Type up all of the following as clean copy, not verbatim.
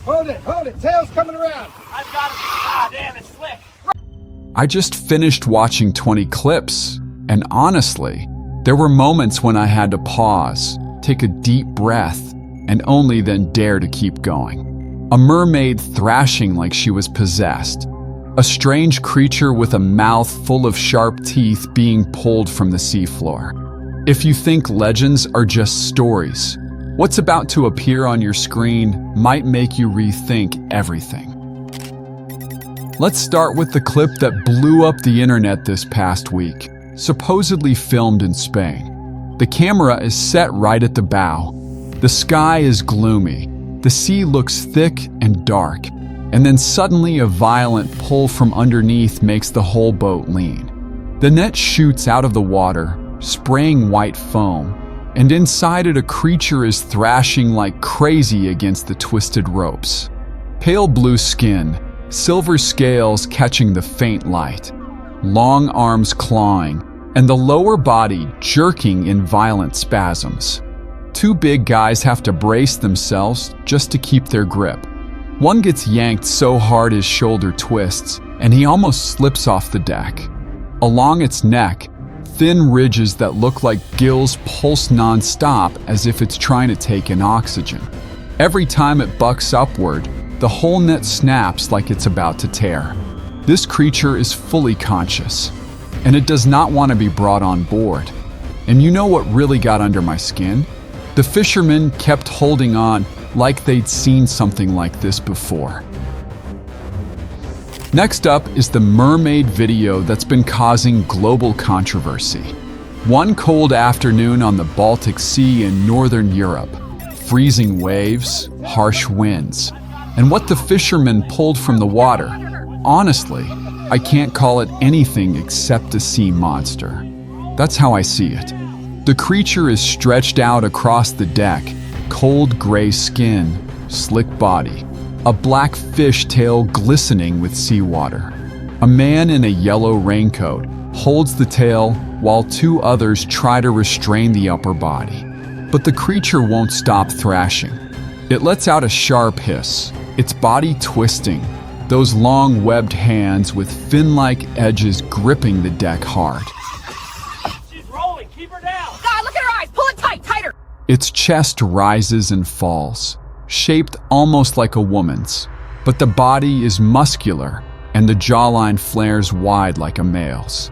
Hold it, tail's coming around. I've got it. Ah, damn, it's slick. I just finished watching 20 clips, and honestly, there were moments when I had to pause, take a deep breath, and only then dare to keep going. A mermaid thrashing like she was possessed. A strange creature with a mouth full of sharp teeth being pulled from the seafloor. If you think legends are just stories, what's about to appear on your screen might make you rethink everything. Let's start with the clip that blew up the internet this past week, supposedly filmed in Spain. The camera is set right at the bow. The sky is gloomy. The sea looks thick and dark. And then suddenly a violent pull from underneath makes the whole boat lean. The net shoots out of the water, spraying white foam, and inside it a creature is thrashing like crazy against the twisted ropes. Pale blue skin, silver scales catching the faint light, long arms clawing, and the lower body jerking in violent spasms. Two big guys have to brace themselves just to keep their grip. One gets yanked so hard his shoulder twists, and he almost slips off the deck. Along its neck, thin ridges that look like gills pulse non-stop as if it's trying to take in oxygen. Every time it bucks upward, the whole net snaps like it's about to tear. This creature is fully conscious, and it does not want to be brought on board. And you know what really got under my skin? The fishermen kept holding on like they'd seen something like this before. Next up is the mermaid video that's been causing global controversy. One cold afternoon on the Baltic Sea in northern Europe, freezing waves, harsh winds, and what the fishermen pulled from the water. Honestly, I can't call it anything except a sea monster. That's how I see it. The creature is stretched out across the deck, cold gray skin, slick body, a black fish tail glistening with seawater. A man in a yellow raincoat holds the tail while two others try to restrain the upper body. But the creature won't stop thrashing. It lets out a sharp hiss, its body twisting, those long webbed hands with fin-like edges gripping the deck hard. She's rolling. Keep her down. God, look at her eyes. Pull it tight, tighter. Its chest rises and falls, shaped almost like a woman's, but the body is muscular and the jawline flares wide like a male's.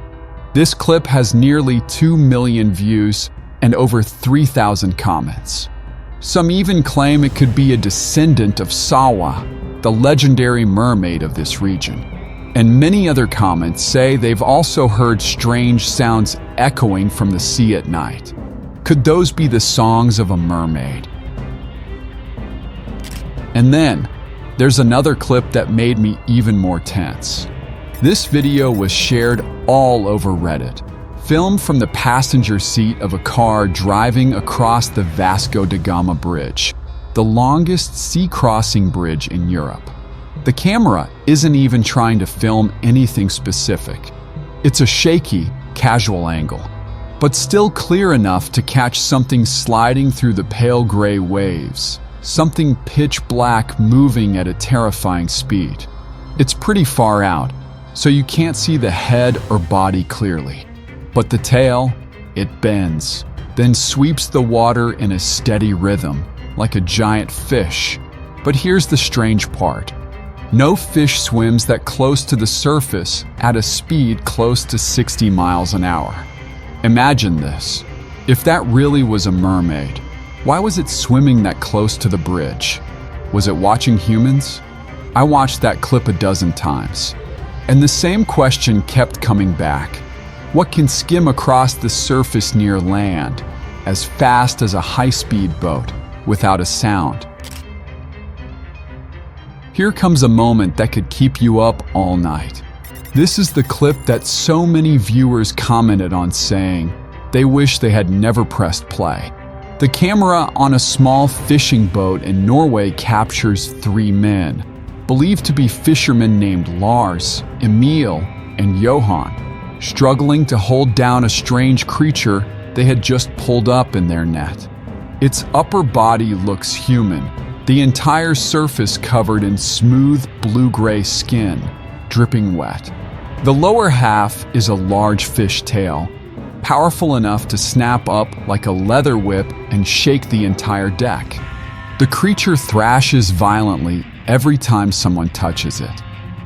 This clip has nearly 2 million views and over 3,000 comments. Some even claim it could be a descendant of Sawa, the legendary mermaid of this region. And many other comments say they've also heard strange sounds echoing from the sea at night. Could those be the songs of a mermaid? And then, there's another clip that made me even more tense. This video was shared all over Reddit, filmed from the passenger seat of a car driving across the Vasco da Gama Bridge, the longest sea-crossing bridge in Europe. The camera isn't even trying to film anything specific. It's a shaky, casual angle, but still clear enough to catch something sliding through the pale gray waves, something pitch black moving at a terrifying speed. It's pretty far out, so you can't see the head or body clearly. But the tail, it bends, then sweeps the water in a steady rhythm, like a giant fish. But here's the strange part. No fish swims that close to the surface at a speed close to 60 miles an hour. Imagine this. If that really was a mermaid, why was it swimming that close to the bridge? Was it watching humans? I watched that clip a dozen times, and the same question kept coming back. What can skim across the surface near land as fast as a high-speed boat without a sound? Here comes a moment that could keep you up all night. This is the clip that so many viewers commented on saying they wish they had never pressed play. The camera on a small fishing boat in Norway captures 3 men, believed to be fishermen named Lars, Emil, and Johan, struggling to hold down a strange creature they had just pulled up in their net. Its upper body looks human, the entire surface covered in smooth blue-gray skin, dripping wet. The lower half is a large fish tail, powerful enough to snap up like a leather whip and shake the entire deck. The creature thrashes violently every time someone touches it.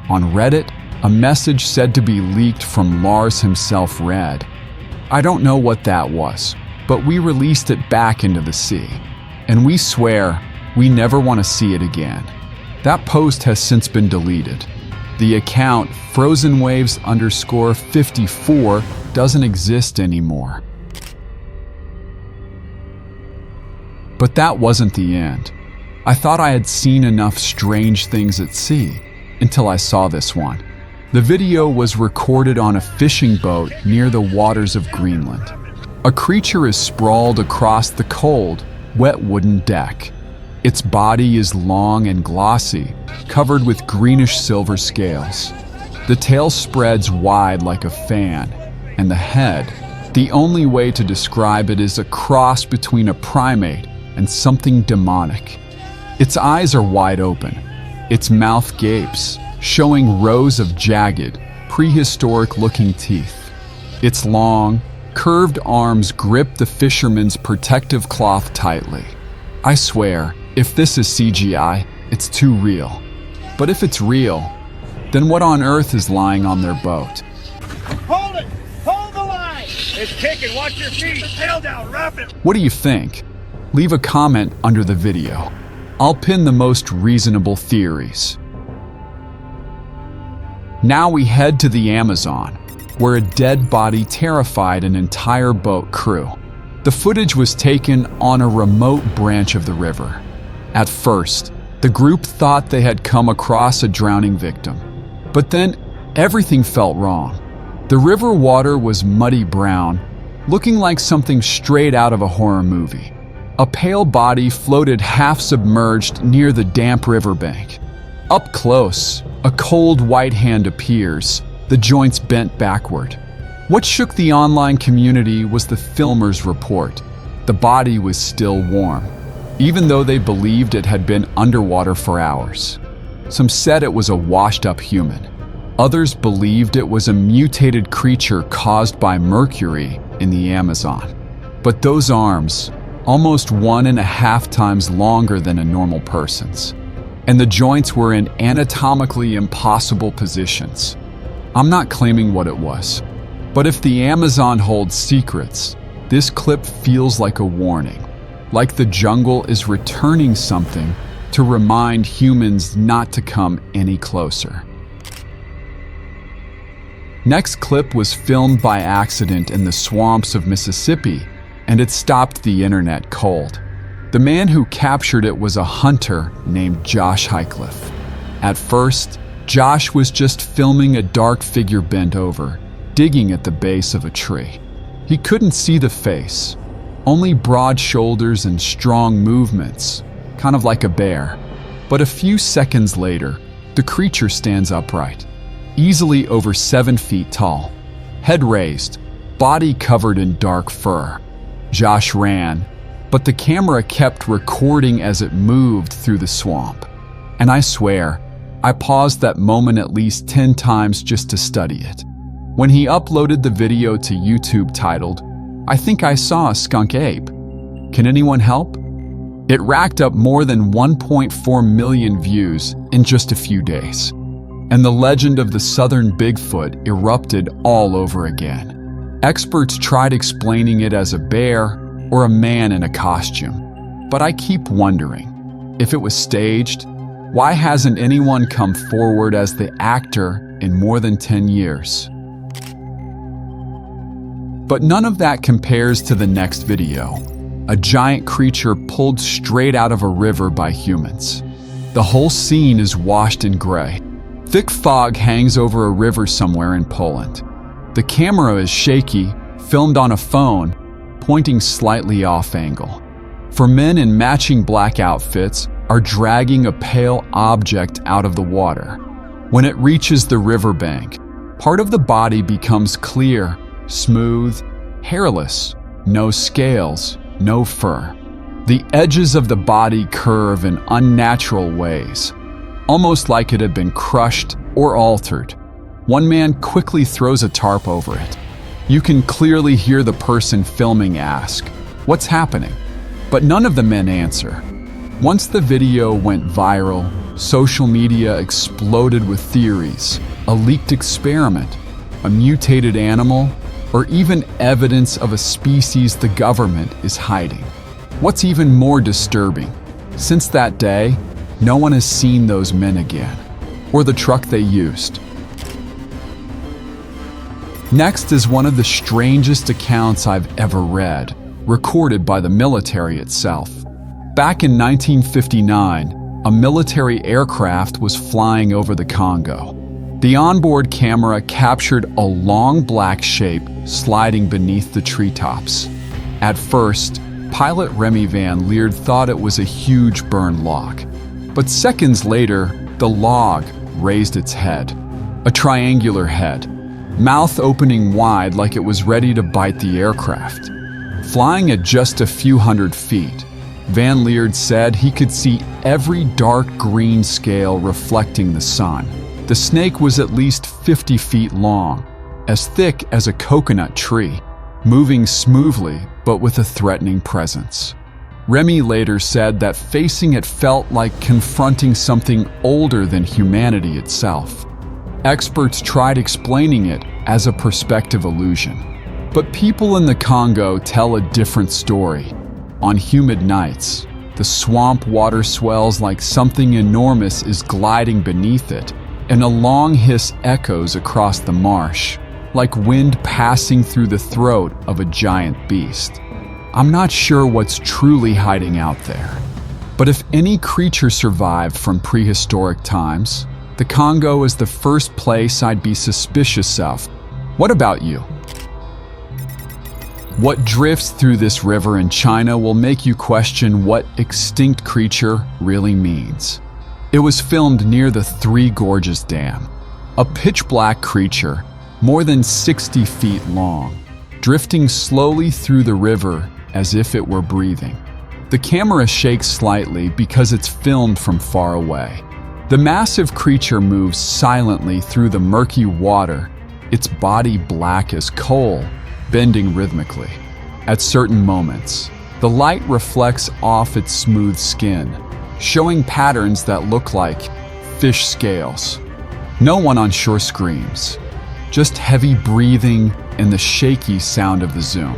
On Reddit, a message said to be leaked from Lars himself read, "I don't know what that was, but we released it back into the sea. And we swear we never want to see it again." That post has since been deleted. The account frozenwaves_54 doesn't exist anymore. But that wasn't the end. I thought I had seen enough strange things at sea until I saw this one. The video was recorded on a fishing boat near the waters of Greenland. A creature is sprawled across the cold, wet wooden deck. Its body is long and glossy, covered with greenish-silver scales. The tail spreads wide like a fan, and the head, the only way to describe it, is a cross between a primate and something demonic. Its eyes are wide open. Its mouth gapes, showing rows of jagged, prehistoric-looking teeth. Its long, curved arms grip the fisherman's protective cloth tightly. I swear, if this is CGI, it's too real. But if it's real, then what on earth is lying on their boat? Hold it! Hold the line! It's kicking. Watch your feet. Tail down. Wrap it. What do you think? Leave a comment under the video. I'll pin the most reasonable theories. Now we head to the Amazon, where a dead body terrified an entire boat crew. The footage was taken on a remote branch of the river. At first, the group thought they had come across a drowning victim. But then, everything felt wrong. The river water was muddy brown, looking like something straight out of a horror movie. A pale body floated half-submerged near the damp riverbank. Up close, a cold white hand appears, the joints bent backward. What shook the online community was the filmer's report. The body was still warm, even though they believed it had been underwater for hours. Some said it was a washed-up human. Others believed it was a mutated creature caused by mercury in the Amazon. But those arms, almost 1.5 times longer than a normal person's, and the joints were in anatomically impossible positions. I'm not claiming what it was, but if the Amazon holds secrets, this clip feels like a warning, like the jungle is returning something to remind humans not to come any closer. Next clip was filmed by accident in the swamps of Mississippi, and it stopped the internet cold. The man who captured it was a hunter named Josh Highcliffe. At first, Josh was just filming a dark figure bent over, digging at the base of a tree. He couldn't see the face, only broad shoulders and strong movements, kind of like a bear. But a few seconds later, the creature stands upright, easily over 7 feet tall, head raised, body covered in dark fur. Josh ran, but the camera kept recording as it moved through the swamp. And I swear, I paused that moment at least 10 times just to study it. When he uploaded the video to YouTube titled, "I think I saw a skunk ape. Can anyone help?" It racked up more than 1.4 million views in just a few days. And the legend of the southern Bigfoot erupted all over again. Experts tried explaining it as a bear or a man in a costume. But I keep wondering, if it was staged, why hasn't anyone come forward as the actor in more than 10 years? But none of that compares to the next video, a giant creature pulled straight out of a river by humans. The whole scene is washed in gray. Thick fog hangs over a river somewhere in Poland. The camera is shaky, filmed on a phone, pointing slightly off angle. For men in matching black outfits are dragging a pale object out of the water. When it reaches the riverbank, part of the body becomes clear, smooth, hairless, no scales, no fur. The edges of the body curve in unnatural ways, almost like it had been crushed or altered. One man quickly throws a tarp over it. You can clearly hear the person filming ask, "What's happening?" But none of the men answer. Once the video went viral, social media exploded with theories, a leaked experiment, a mutated animal, or even evidence of a species the government is hiding. What's even more disturbing, since that day, no one has seen those men again, or the truck they used. Next is one of the strangest accounts I've ever read, recorded by the military itself. Back in 1959, a military aircraft was flying over the Congo. The onboard camera captured a long black shape sliding beneath the treetops. At first, pilot Remy Van Leerd thought it was a huge burn log. But seconds later, the log raised its head, a triangular head, mouth opening wide like it was ready to bite the aircraft. Flying at just a few hundred feet, Van Leerd said he could see every dark green scale reflecting the sun. The snake was at least 50 feet long, as thick as a coconut tree, moving smoothly but with a threatening presence. Remy later said that facing it felt like confronting something older than humanity itself. Experts tried explaining it as a perspective illusion. But people in the Congo tell a different story. On humid nights, the swamp water swells like something enormous is gliding beneath it, and a long hiss echoes across the marsh, like wind passing through the throat of a giant beast. I'm not sure what's truly hiding out there, but if any creature survived from prehistoric times, the Congo is the first place I'd be suspicious of. What about you? What drifts through this river in China will make you question what extinct creature really means. It was filmed near the Three Gorges Dam, a pitch-black creature more than 60 feet long, drifting slowly through the river as if it were breathing. The camera shakes slightly because it's filmed from far away. The massive creature moves silently through the murky water, its body black as coal, bending rhythmically. At certain moments, the light reflects off its smooth skin, showing patterns that look like fish scales. No one on shore screams, just heavy breathing and the shaky sound of the zoom.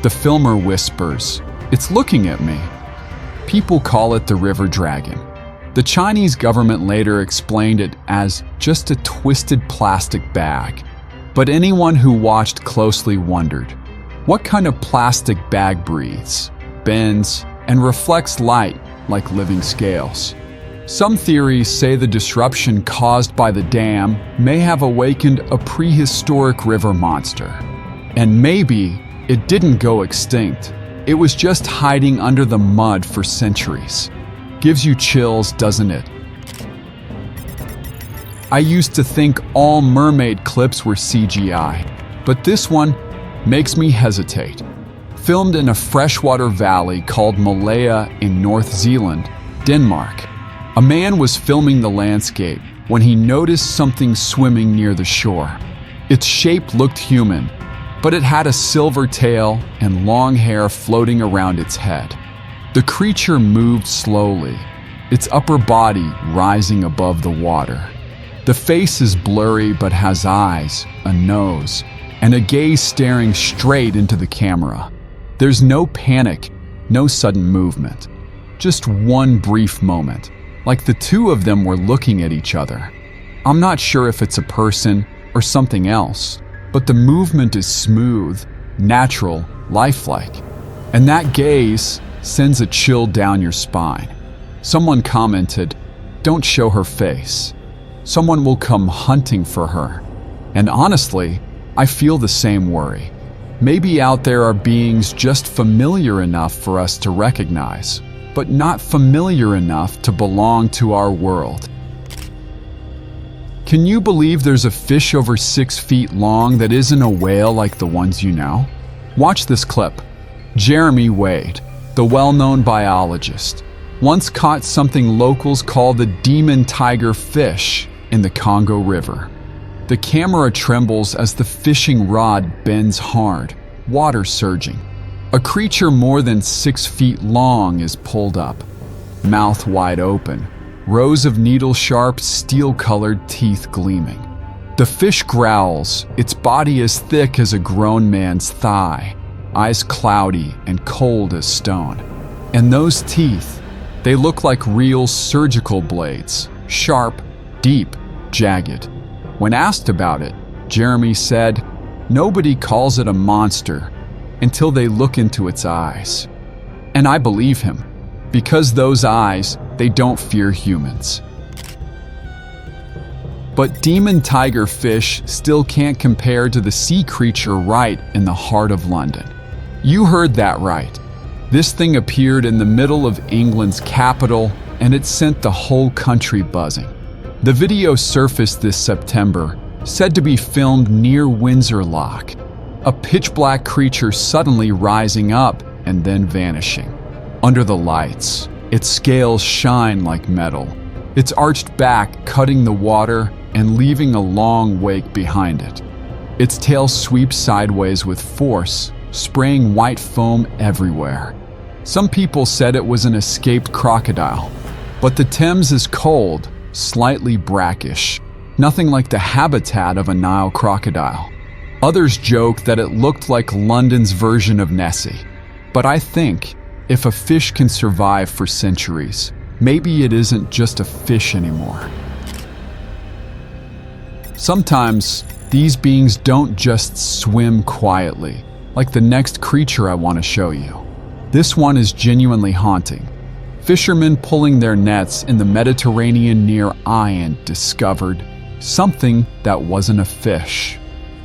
The filmer whispers, "It's looking at me." People call it the river dragon. The Chinese government later explained it as just a twisted plastic bag. But anyone who watched closely wondered, what kind of plastic bag breathes, bends, and reflects light like living scales? Some theories say the disruption caused by the dam may have awakened a prehistoric river monster. And maybe it didn't go extinct. It was just hiding under the mud for centuries. Gives you chills, doesn't it? I used to think all mermaid clips were CGI, but this one makes me hesitate. Filmed in a freshwater valley called Malaya in North Zealand, Denmark, a man was filming the landscape when he noticed something swimming near the shore. Its shape looked human, but it had a silver tail and long hair floating around its head. The creature moved slowly, its upper body rising above the water. The face is blurry but has eyes, a nose, and a gaze staring straight into the camera. There's no panic, no sudden movement. Just one brief moment, like the two of them were looking at each other. I'm not sure if it's a person or something else, but the movement is smooth, natural, lifelike. And that gaze sends a chill down your spine. Someone commented, "Don't show her face. Someone will come hunting for her." And honestly, I feel the same worry. Maybe out there are beings just familiar enough for us to recognize, but not familiar enough to belong to our world. Can you believe there's a fish over 6 feet long that isn't a whale like the ones you know? Watch this clip. Jeremy Wade, the well-known biologist, once caught something locals call the demon tiger fish in the Congo River. The camera trembles as the fishing rod bends hard, water surging. A creature more than 6 feet long is pulled up, mouth wide open, rows of needle-sharp, steel-colored teeth gleaming. The fish growls, its body as thick as a grown man's thigh, eyes cloudy and cold as stone. And those teeth, they look like real surgical blades, sharp, deep, jagged. When asked about it, Jeremy said, "Nobody calls it a monster until they look into its eyes." And I believe him, because those eyes, they don't fear humans. But demon tiger fish still can't compare to the sea creature right in the heart of London. You heard that right. This thing appeared in the middle of England's capital, and it sent the whole country buzzing. The video surfaced this September, said to be filmed near Windsor Loch. A pitch-black creature suddenly rising up and then vanishing. Under the lights, its scales shine like metal, its arched back cutting the water and leaving a long wake behind it. Its tail sweeps sideways with force, spraying white foam everywhere. Some people said it was an escaped crocodile, but the Thames is cold, slightly brackish, nothing like the habitat of a Nile crocodile. Others joke that it looked like London's version of Nessie. But I think, if a fish can survive for centuries, maybe it isn't just a fish anymore. Sometimes, these beings don't just swim quietly, like the next creature I want to show you. This one is genuinely haunting. Fishermen pulling their nets in the Mediterranean near Ion discovered something that wasn't a fish.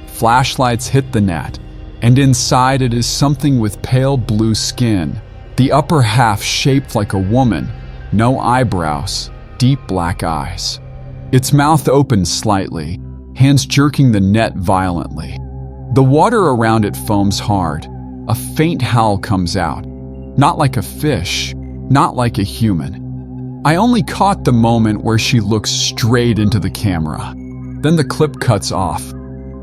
Flashlights hit the net, and inside it is something with pale blue skin, the upper half shaped like a woman, no eyebrows, deep black eyes. Its mouth opens slightly, hands jerking the net violently. The water around it foams hard. A faint howl comes out, not like a fish, not like a human. I only caught the moment where she looks straight into the camera. Then the clip cuts off.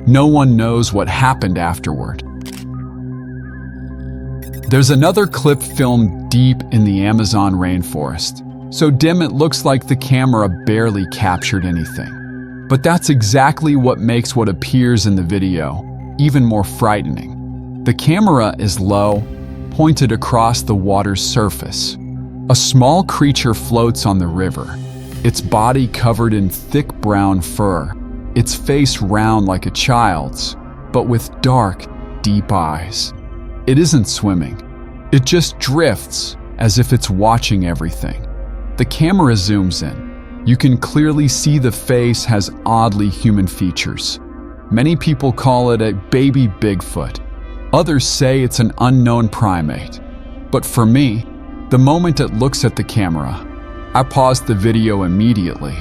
No one knows what happened afterward. There's another clip filmed deep in the Amazon rainforest, so dim it looks like the camera barely captured anything. But that's exactly what makes what appears in the video even more frightening. The camera is low, pointed across the water's surface. A small creature floats on the river, its body covered in thick brown fur, its face round like a child's, but with dark, deep eyes. It isn't swimming. It just drifts, as if it's watching everything. The camera zooms in. You can clearly see the face has oddly human features. Many people call it a baby Bigfoot. Others say it's an unknown primate. But for me, the moment it looks at the camera, I paused the video immediately.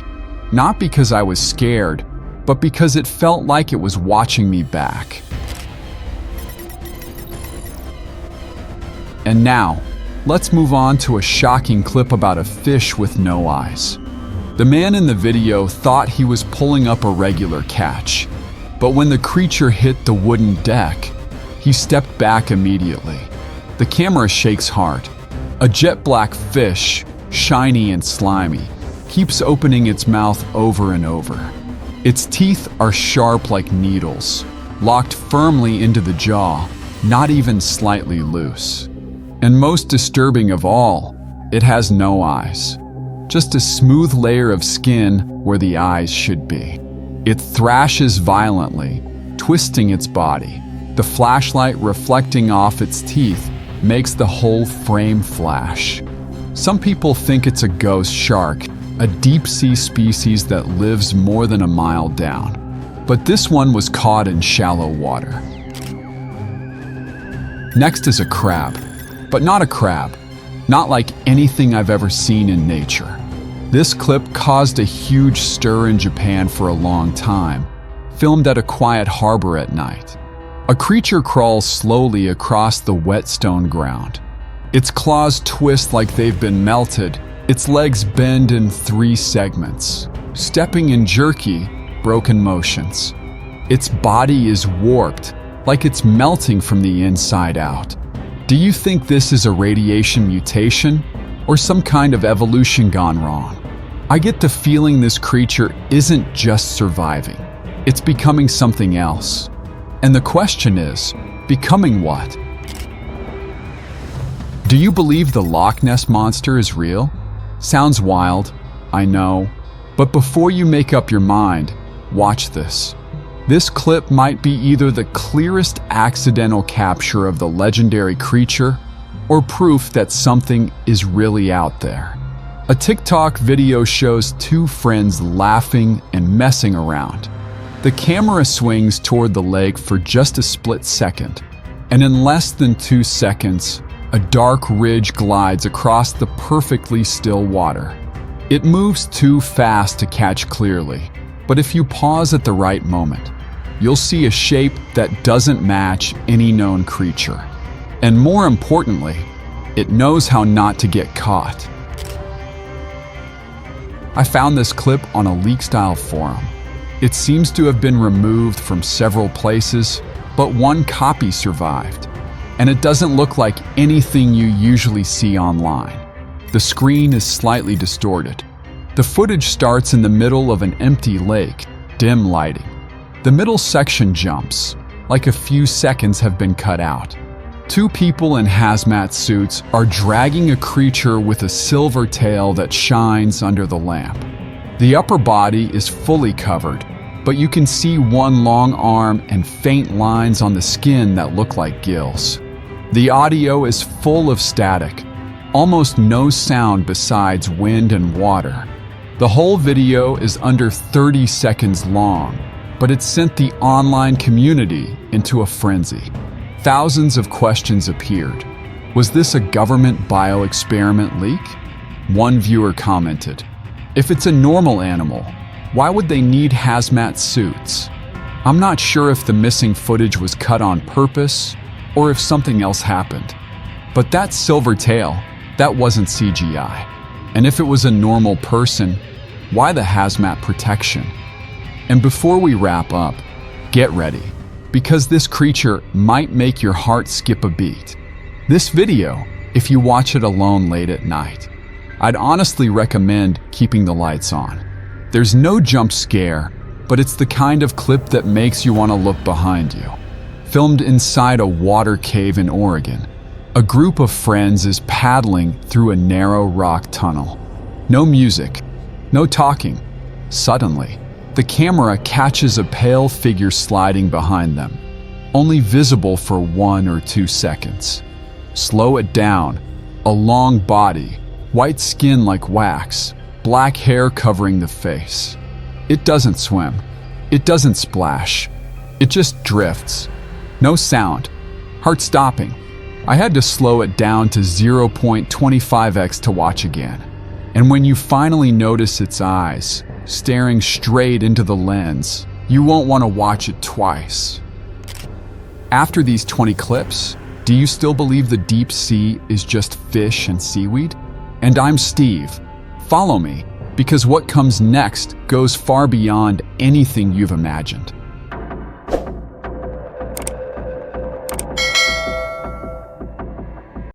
Not because I was scared, but because it felt like it was watching me back. And now, let's move on to a shocking clip about a fish with no eyes. The man in the video thought he was pulling up a regular catch, but when the creature hit the wooden deck, he stepped back immediately. The camera shakes hard. A jet black fish, shiny and slimy, keeps opening its mouth over and over. Its teeth are sharp like needles, locked firmly into the jaw, not even slightly loose. And most disturbing of all, it has no eyes. Just a smooth layer of skin where the eyes should be. It thrashes violently, twisting its body. The flashlight reflecting off its teeth makes the whole frame flash. Some people think it's a ghost shark, a deep-sea species that lives more than a mile down. But this one was caught in shallow water. Next is a crab. But not a crab, not like anything I've ever seen in nature. This clip caused a huge stir in Japan for a long time, filmed at a quiet harbor at night. A creature crawls slowly across the wet stone ground. Its claws twist like they've been melted. Its legs bend in 3 segments, stepping in jerky, broken motions. Its body is warped, like it's melting from the inside out. Do you think this is a radiation mutation or some kind of evolution gone wrong? I get the feeling this creature isn't just surviving. It's becoming something else. And the question is, becoming what? Do you believe the Loch Ness Monster is real? Sounds wild, I know. But before you make up your mind, watch this. This clip might be either the clearest accidental capture of the legendary creature or proof that something is really out there. A TikTok video shows 2 friends laughing and messing around. The camera swings toward the lake for just a split second, and in less than 2 seconds, a dark ridge glides across the perfectly still water. It moves too fast to catch clearly, but if you pause at the right moment, you'll see a shape that doesn't match any known creature. And more importantly, it knows how not to get caught. I found this clip on a leak-style forum. It seems to have been removed from several places, but one copy survived. And it doesn't look like anything you usually see online. The screen is slightly distorted. The footage starts in the middle of an empty lake, dim lighting. The middle section jumps, like a few seconds have been cut out. 2 people in hazmat suits are dragging a creature with a silver tail that shines under the lamp. The upper body is fully covered, but you can see one long arm and faint lines on the skin that look like gills. The audio is full of static, almost no sound besides wind and water. The whole video is under 30 seconds long, but it sent the online community into a frenzy. Thousands of questions appeared. Was this a government bioexperiment leak? One viewer commented, "If it's a normal animal, why would they need hazmat suits?" I'm not sure if the missing footage was cut on purpose or if something else happened. But that silver tail, that wasn't CGI. And if it was a normal person, why the hazmat protection? And before we wrap up, get ready, because this creature might make your heart skip a beat. This video, if you watch it alone late at night, I'd honestly recommend keeping the lights on. There's no jump scare, but it's the kind of clip that makes you want to look behind you. Filmed inside a water cave in Oregon, a group of friends is paddling through a narrow rock tunnel. No music, no talking. Suddenly, the camera catches a pale figure sliding behind them, only visible for 1 or 2 seconds. Slow it down, a long body, white skin like wax, black hair covering the face. It doesn't swim, it doesn't splash, it just drifts. No sound, heart stopping. I had to slow it down to 0.25x to watch again. And when you finally notice its eyes, staring straight into the lens, you won't want to watch it twice. After these 20 clips, do you still believe the deep sea is just fish and seaweed? And I'm Steve. Follow me, because what comes next goes far beyond anything you've imagined.